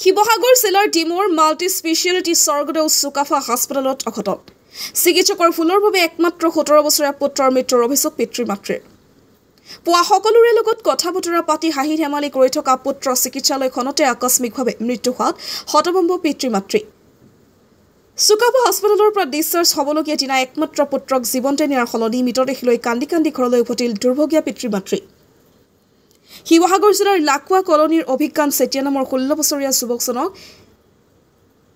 শিৱসাগৰ জিলাৰ ডিমোৰ multi speciality স্বৰ্গদেউ চুকাফা হাস্পতালত অঘটন চিকিৎসকৰ ভুলৰ বাবে একমাত্ৰ 17 বছৰীয়া পুত্ৰৰ মৃত্যুৰ অভিযোগ পিতৃ-মাতৃৰ পুৱা সকলোৰে লগত কথা বতৰা পাতি হাঁহি ধেমালি কৰি থকা পুত্ৰ চিকিৎসালয়খনতে আকস্মিকভাৱে মৃত্যু হোৱাত হতভম্ব পিতৃ-মাতৃ চুকাফা হাস্পতালৰ পৰা ডিছচাৰ্জ হ'বলগীয়া দিনা একমাত্ৰ পুত্ৰক জীৱন্তে নিয়াৰ সলনি মৃতদেহ লৈ কান্দি কান্দি ঘৰলৈ উভতিল দুৰ্ভগীয়া পিতৃ-মাতৃ শিৱসাগৰ জিলাৰ লাকুৱা কলনীৰ অভিজ্ঞান চেতিয়া নামৰ 16 বছৰীয়া যুৱকজনক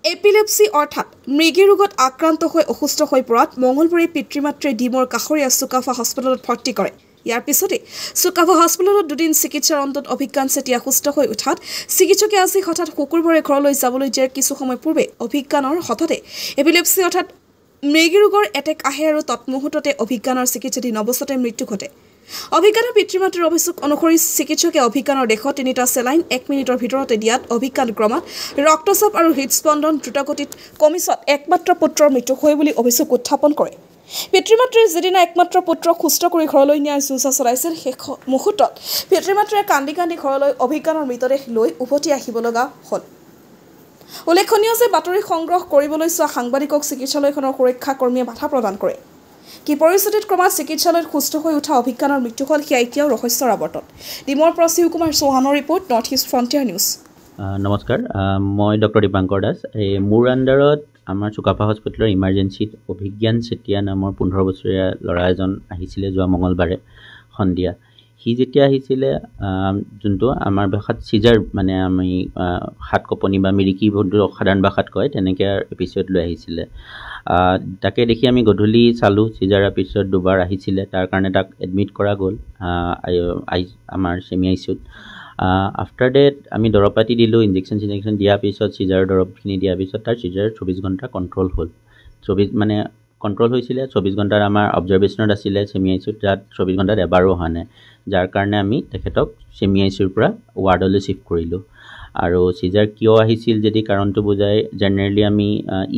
এপিলেপসি অৰ্থাৎ মৃগী ৰোগত আক্ৰান্ত হৈ অসুস্থ হৈ পৰাত মঙলবাৰে পিতৃ-মাতৃয়ে ডিমৰ কাষৰীয়া চুকাফা হাস্পতালত ভৰ্তি কৰে। ইয়াৰ পিছতে চুকাফা হাস্পতালত দুদিন চিকিৎসাৰ অন্তত অভিজ্ঞান চেতিয়া সুস্থ হৈ উঠাত চিকিৎসকে আজি হঠাৎ শুকুৰবাৰে ঘৰলৈ যাবলৈ দিয়াৰ কিছু সময় পূৰ্বে অভিজ্ঞানৰ হঠাতে এপিলেপসি অৰ্থাৎ মৃগী ৰোগৰ এটেক আহে আৰু তৎমুহূৰ্ততে অভিজ্ঞানৰ চিকিৎসাধীন অৱস্থাতে মৃত্যু ঘটে। অভিজ্ঞানৰ পিতৃ-মাতৃৰ অভিযোগ অনুসৰি চিকিৎসকে অভিজ্ঞানৰ দেশত 3টা চেলাইন 1 মিনিটৰ ভিতৰতে দিয়াত অভিজ্ঞান ক্ৰমাৎ ৰক্তচাপ আৰু হৃদস্পন্দন দ্ৰুতগতিত কমিছত একমাত্ৰ পুত্ৰৰ মৃত্যু হয় বুলি অভিযোগ উত্থাপন কৰে। পিতৃ-মাতৃৰ যিদিনা একমাত্ৰ পুত্ৰক সুস্থ কৰি ঘৰলৈ নিয়াৰ যোজা চলাইছিল শেষ মুহূৰ্তত পিতৃ-মাতৃয়ে কান্দি কান্দি ঘৰলৈ অভিজ্ঞানৰ মৃতদেহ লৈ উভতি আহিব লগা হ'ল। উল্লেখনীয় যে বাতৰি সংগ্ৰহ কৰিবলৈ চোৱা সাংবাদিকক চিকিৎসালয়খনৰ সুৰক্ষা কৰ্মীয়ে বাধা প্ৰদান কৰে। কি পৰিস্থিতিত ক্ৰমাৎ চিকিৎসালয়ত সুস্থ হৈ উঠা অভিজ্ঞানৰ মৃত্যু হ'ল সেয়া এতিয়াও ৰহস্যৰ আৱৰ্তত। ডিমৰ পৰা শিৱকুমাৰ চৌহানৰ report North East Frontier News. নমস্কাৰ, মই ডক্টৰ দীপাংকৰ দাস। মোৰ আণ্ডাৰত আমাৰ চুকাফা হস্পিটেলৰ ইমাৰ্জেঞ্চিত অভিজ্ঞান চেতিয়া নামৰ 15 বছৰীয়া ল'ৰা এজন আহিছিলে যোৱা মঙলবাৰে সন্ধিয়া। সি যেতিয়া আহিছিলে যোনটো আমাৰ ভাষাত চিজাৰ মানে আমি হাত কপনি বা মিৰিকি সাধাৰণ ভাষাত কয় তেনেকৈ এপিছড লৈ আহিছিলে। তাকে দেখি আমি গধূলি চালোঁ চিজাৰ এপিছড দুবাৰ আহিছিলে, তাৰ কাৰণে তাক এডমিট কৰা গ'ল আমাৰ ছেমি আইচিউত। আফটাৰ ডেট আমি দৰৱ পাতি দিলোঁ, ইনজেকশ্যন দিয়াৰ পিছত চিজাৰৰ দৰৱখিনি দিয়াৰ পিছত তাৰ চিজাৰ 24 ঘণ্টা কণ্ট্ৰল হ'ল। কণ্ট্ৰল হৈছিলে 24 ঘণ্টাৰ আমাৰ অবজাৰ্ভেশ্যনত আছিলে ছেমি আইচিউত, তাত 24 ঘণ্টাত এবাৰো অহা নাই, যাৰ কাৰণে আমি তেখেতক ছেমি আইচিউৰ পৰা ৱাৰ্ডলৈ শ্বিফ্ট কৰিলোঁ। আৰু চিজাৰ কিয় আহিছিল যদি কাৰণটো বুজাই, জেনেৰেলি আমি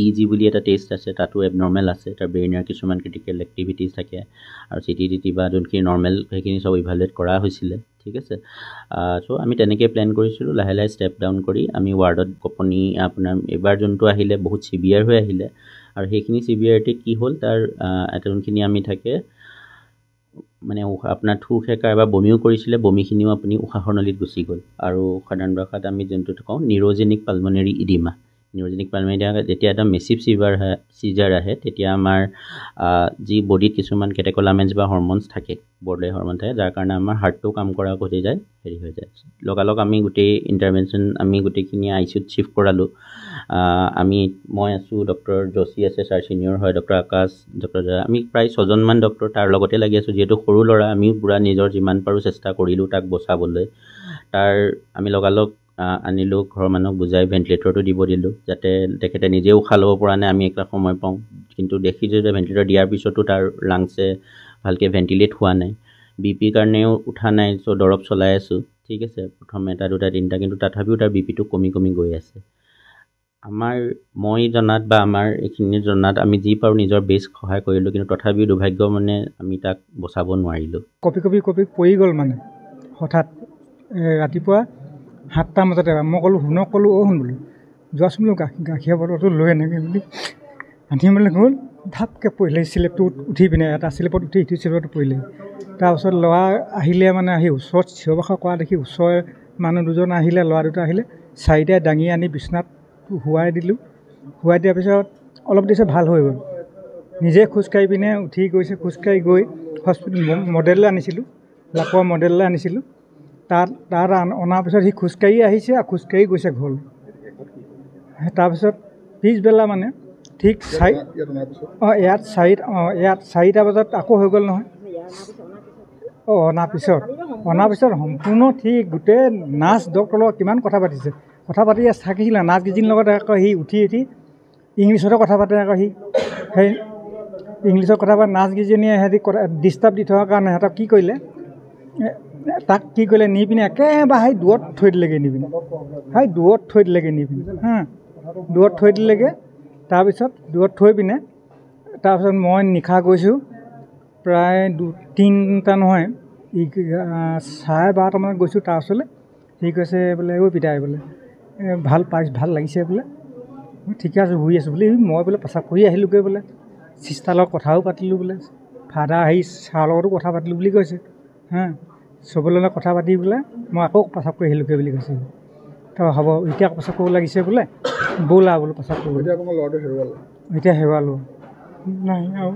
EEG বুলি এটা টেষ্ট আছে, তাতো এবনৰ্মেল আছে, তাৰ ব্ৰেইনৰ কিছুমান ক্ৰিটিকেল এক্টিভিটিজ থাকে আৰু CTTT বা যোনখিনি নৰ্মেল সেইখিনি চব ইভালুৱেট কৰা হৈছিলে, ঠিক আছে। চ' আমি তেনেকৈ প্লেন কৰিছিলোঁ, লাহে লাহে ষ্টেপ ডাউন কৰি আমি ৱাৰ্ডত কপনি আপোনাৰ এইবাৰ যোনটো আহিলে বহুত চিভিয়াৰ হৈ আহিলে আৰু সেইখিনি চিভিয়াৰিটিত কি হ'ল তাৰ যোনখিনি আমি থাকে মানে আপোনাৰ থু খেকাৰ বা বমিও কৰিছিলে, বমিখিনিও আপুনি উশাহৰ নলীত গুচি গ'ল। আৰু সাধাৰণ ভাষাত আমি যোনটো কওঁ নিউৰ'জেনিক পালমনেৰী ইডিমা। নিউৰ'জেনিক পালমনেৰী ইডিমা যেতিয়া এটা মেচিভ চিজাৰ আহে তেতিয়া আমাৰ যি বডিত কিছুমান কেটেকলামেণ্টছ বা হৰম'নছ থাকে, বৰ্ডাৰী হৰম'ন থাকে, যাৰ কাৰণে আমাৰ হাৰ্টটো কাম কৰা ঘটি যায়, হেৰি হৈ যায়। লগালগ আমি গোটেই ইণ্টাৰভেনশ্যন আমি গোটেইখিনি আইচিউত শ্বিফ্ট কৰালোঁ। মই আছোঁ, ডক্টৰ যোশী আছে, ছাৰ ছিনিয়ৰ হয়, ডক্টৰ আকাশ, ডক্টৰ আমি প্ৰায় 6জনমান ডক্টৰ তাৰ লগতে লাগি আছোঁ। যিহেতু সৰু ল'ৰা, আমি পূৰা নিজৰ যিমান পাৰোঁ চেষ্টা কৰিলোঁ তাক বচাবলৈ। আমি লগালগ আনিলোঁ, ঘৰৰ মানুহক বুজাই ভেণ্টিলেটৰটো দিব দিলোঁ, যাতে তেখেতে নিজেও উশাহ ল'ব পৰা নাই, আমি এটা সময় পাওঁ। কিন্তু দেখিছোঁ যে ভেণ্টিলেটৰ দিয়াৰ পিছতো তাৰ লাংছে ভালকৈ ভেণ্টিলেট হোৱা নাই, BP কাৰণেও উঠা নাই। চ' দৰৱ চলাই আছোঁ, ঠিক আছে, প্ৰথম 1, 2, 3টা, কিন্তু তথাপিও তাৰ BPটো কমি কমি গৈ আছে। মই জনাত বা আমাৰ এইখিনি জনাত আমি যি পাৰোঁ নিজৰ বেষ্ট সহায় কৰিলোঁ, কিন্তু তথাপিও দুৰ্ভাগ্য মানে আমি তাক বচাব নোৱাৰিলোঁ। কপি পৰি গ'ল মানে হঠাৎ ৰাতিপুৱা 7টা বজাতে মই ক'লোঁ শুনক, ক'লোঁ শুন বোলো যোৱাচোন বোলো গাখীৰ বটলটো লৈ এনেকৈ বুলি আনিবলৈ গ'ল, ধাপকৈ পৰিলে চিলেপটো উঠি পিনে, এটা চিলেপত উঠি ইটো চিলেপত পৰিলে। তাৰপিছত ল'ৰা আহিলে, মানে আহি ওচৰত চিঞৰ বাখৰ কৰা দেখি ওচৰৰ মানুহ দুজন আহিলে, ল'ৰা দুটা আহিলে, 4টাই দাঙি আনি বিচনাত শুৱাই দিলোঁ। শুৱাই দিয়াৰ পিছত অলপ দিছে ভাল হৈ গ'ল, নিজে খোজকাঢ়ি পিনে উঠি গৈছে, খোজকাঢ়ি গৈ হস্পিটেল মডেললৈ আনিছিলোঁ, লাকুৱা মডেললৈ আনিছিলোঁ। তাত অনাৰ পিছত সি খোজকাঢ়ি আহিছে আৰু খোজকাঢ়ি গৈছে ঘৰলৈ। তাৰপিছত পিছবেলা মানে ঠিক ইয়াত 4টা বজাত আকৌ হৈ গ'ল নহয়। অনাৰ পিছত সম্পূৰ্ণ ঠিক, গোটেই নাৰ্ছ ডক্টৰৰ লগত কিমান কথা পাতিছে, কথা পাতি থাকিছিলে নাৰ্ছকেইজনীৰ লগত। আকৌ সি উঠি ইংলিছতে কথা পাতে, আকৌ সেই ইংলিছত কথা পাতে। নাৰ্ছকেইজনীয়ে সিহঁতি ডিষ্টাৰ্ব দি থকাৰ কাৰণে সিহঁতক তাক কি কৰিলে নি পিনে একেবাৰে দূৰত থৈ দিলেগৈ, নি পিনে দূৰত থৈ দিলেগৈ। তাৰপিছত দূৰত থৈ পিনে তাৰপিছত মই নিশা গৈছোঁ প্ৰায় 3টা নহয় 12:30 মানত গৈছোঁ তাৰ ওচৰলৈ। সি কৈছে বোলে পিতাই বোলে ভাল লাগিছে বোলে ঠিকে আছে শুই আছোঁ বুলি মই বোলে পেচাব কৰি আহিলোঁগৈ বোলে চিষ্টাৰ লগত কথাও পাতিলোঁ বোলে ফাদাৰ আহি ছাৰৰ লগতো কথা পাতিলোঁ বুলি কৈছে চবৰ লগত কথা পাতি বোলে মই আকৌ পেচাব কৰি আহিলোঁগৈ বুলি কৈছে তো হ'ব এতিয়া পেচাব কৰিব লাগিছে বোলে ব'লা বোলো পেচাব কৰিব এতিয়া হেৰুৱালোঁ নাই আৰু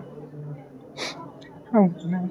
নাই